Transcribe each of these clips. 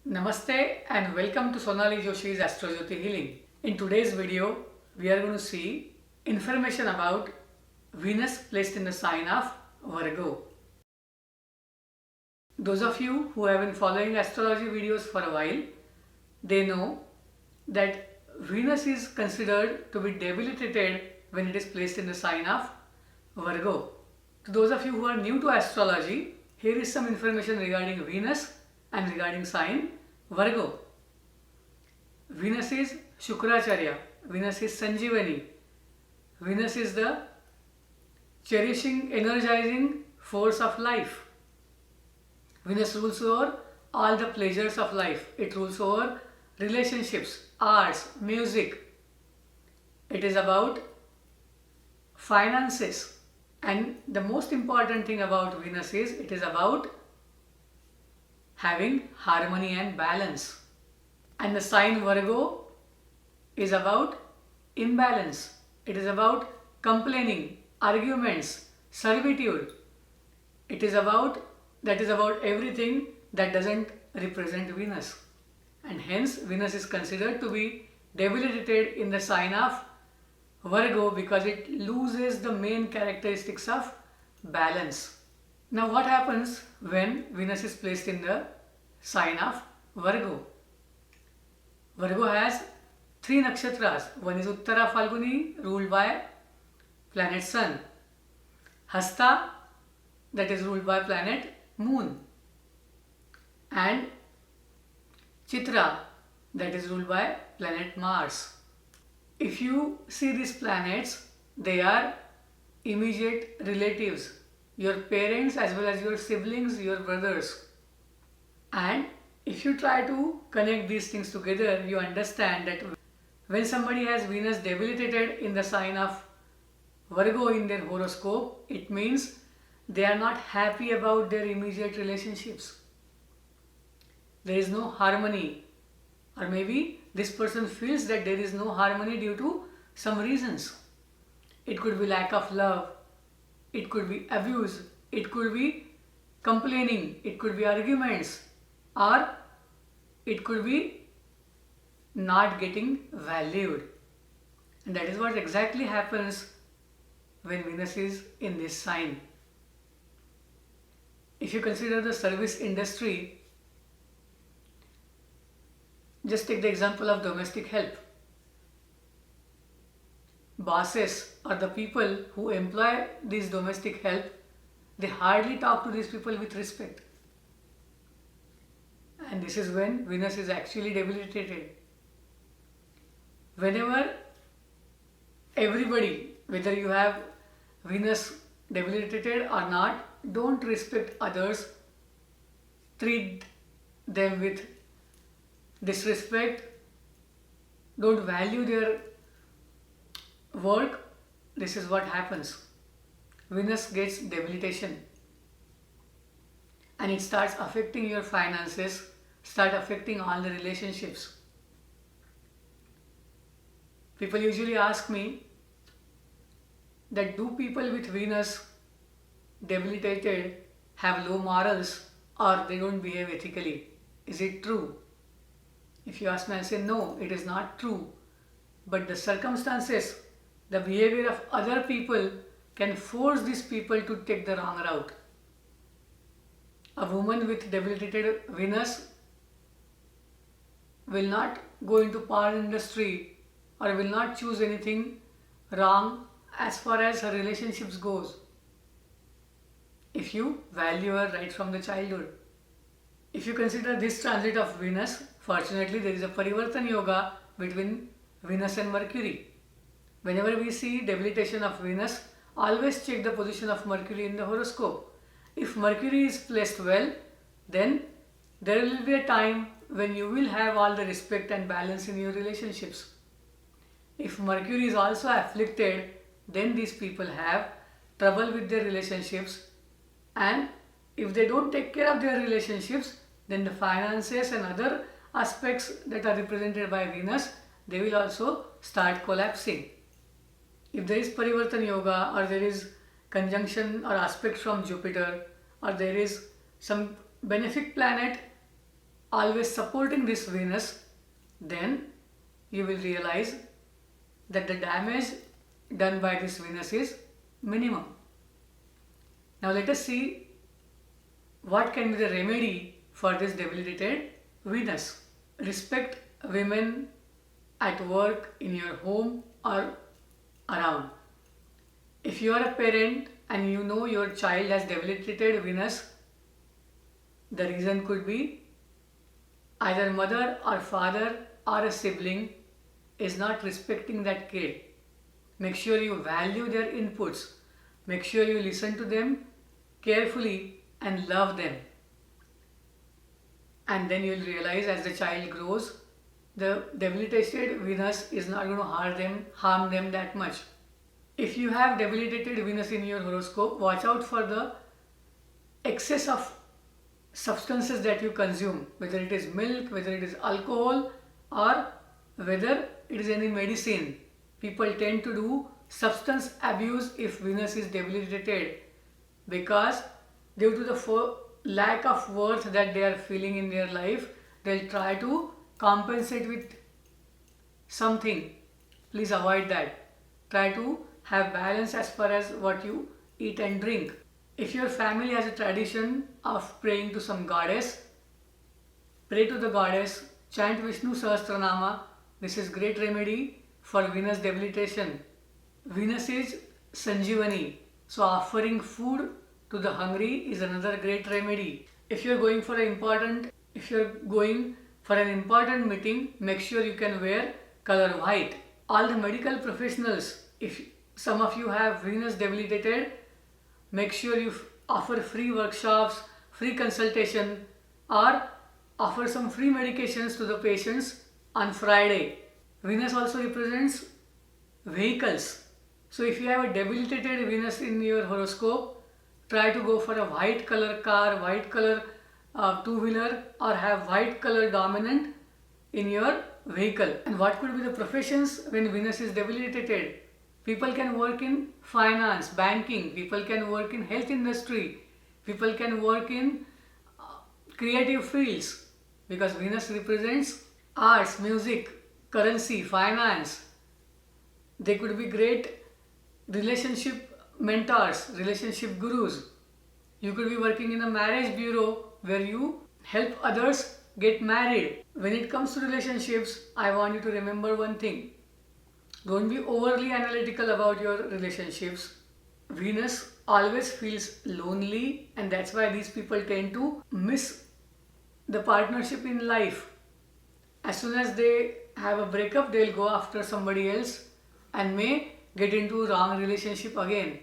Namaste and welcome to Sonali Joshi's Astrojyoti Healing. In today's video, we are going to see information about Venus placed in the sign of Virgo. Those of you who have been following astrology videos for a while, they know that Venus is considered to be debilitated when it is placed in the sign of Virgo. To those of you who are new to astrology, here is some information regarding Venus and regarding sign Virgo. Venus is Shukracharya, Venus is Sanjeevani, Venus is the cherishing, energizing force of life. Venus rules over all the pleasures of life. It rules over relationships, arts, music. It is about finances. And the most important thing about Venus is it is about having harmony and balance. And the sign Virgo is about imbalance. It is about complaining, arguments, servitude. That is about everything that doesn't represent Venus. And hence Venus is considered to be debilitated in the sign of Virgo because it loses the main characteristics of balance. Now what happens when Venus is placed in the sign of Virgo? Virgo has three nakshatras. One is Uttara Falguni, ruled by planet Sun. Hasta, that is ruled by planet Moon. And Chitra, that is ruled by planet Mars. If you see these planets, they are immediate relatives, your parents as well as your siblings, your brothers. And if you try to connect these things together, you understand that when somebody has Venus debilitated in the sign of Virgo in their horoscope, it means they are not happy about their immediate relationships. There is no harmony, or maybe this person feels that there is no harmony due to some reasons. It could be lack of love, it could be abuse, it could be complaining, it could be arguments, or it could be not getting valued. And that is what exactly happens when Venus is in this sign. If you consider the service industry, just take the example of domestic help. Bosses or the people who employ these domestic help, they hardly talk to these people with respect. And this is when Venus is actually debilitated. Whenever everybody, whether you have Venus debilitated or not, don't respect others, treat them with disrespect, don't value their work, this is what happens. Venus gets debilitation and it starts affecting your finances, start affecting all the relationships. People usually ask me that do people with Venus debilitated have low morals or they don't behave ethically? Is it true? If you ask me, I'll say no, it is not true. But the circumstances, the behavior of other people can force these people to take the wrong route. A woman with debilitated Venus will not go into power industry or will not choose anything wrong as far as her relationships goes. If you value her right from the childhood. If you consider this transit of Venus, fortunately there is a Parivartan Yoga between Venus and Mercury. Whenever we see debilitation of Venus, always check the position of Mercury in the horoscope. If Mercury is placed well, then there will be a time when you will have all the respect and balance in your relationships. If Mercury is also afflicted, then these people have trouble with their relationships, and if they don't take care of their relationships, then the finances and other aspects that are represented by Venus, they will also start collapsing. If there is Parivartan Yoga or there is conjunction or aspect from Jupiter or there is some benefic planet always supporting this Venus, then you will realize that the damage done by this Venus is minimum. Now let us see what can be the remedy for this debilitated Venus. Respect women at work, in your home or around. If you are a parent and you know your child has debilitated Venus, the reason could be either mother or father or a sibling is not respecting that kid. Make sure you value their inputs. Make sure you listen to them carefully and love them. And then you'll realize as the child grows, the debilitated Venus is not going to harm them that much. If you have debilitated Venus in your horoscope, watch out for the excess of substances that you consume, whether it is milk, whether it is alcohol, or whether it is any medicine. People tend to do substance abuse if Venus is debilitated, because due to the lack of worth that they are feeling in their life, they'll try to compensate with something. Please avoid that. Try to have balance as far as what you eat and drink. If your family has a tradition of praying to some goddess, pray to the goddess, chant Vishnu Sahasranama. This is great remedy for Venus debilitation. Venus is Sanjivani, so offering food to the hungry is another great remedy. If you are going for an important meeting, make sure you can wear color white. All the medical professionals, if some of you have Venus debilitated, make sure you offer free workshops, free consultation, or offer some free medications to the patients on Friday. Venus also represents vehicles. So if you have a debilitated Venus in your horoscope, try to go for a white color car, white color two-wheeler, or have white color dominant in your vehicle. And what could be the professions when Venus is debilitated? People can work in finance, banking, people can work in health industry, people can work in creative fields, because Venus represents arts, music, currency, finance. They could be great relationship mentors, relationship gurus. You could be working in a marriage bureau where you help others get married. When it comes to relationships, I want you to remember one thing. Don't be overly analytical about your relationships. Venus always feels lonely, and that's why these people tend to miss the partnership in life. As soon as they have a breakup, they'll go after somebody else and may get into wrong relationship again.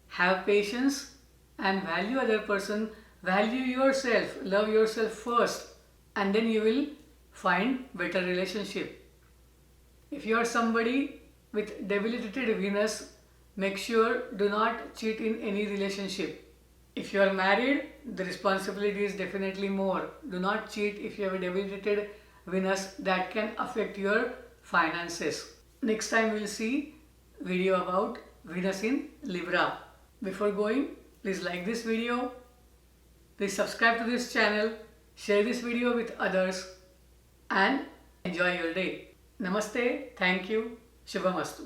Have patience and value other person. Value yourself. Love yourself first, and then you will find better relationship. If you are somebody with debilitated Venus, make sure do not cheat in any relationship. If you are married, the responsibility is definitely more. Do not cheat if you have a debilitated Venus. That can affect your finances. Next time we'll see video about Venus in Libra. Before going, please like this video. Please subscribe to this channel. Share this video with others and enjoy your day. Namaste. Thank you. Shubhamastu.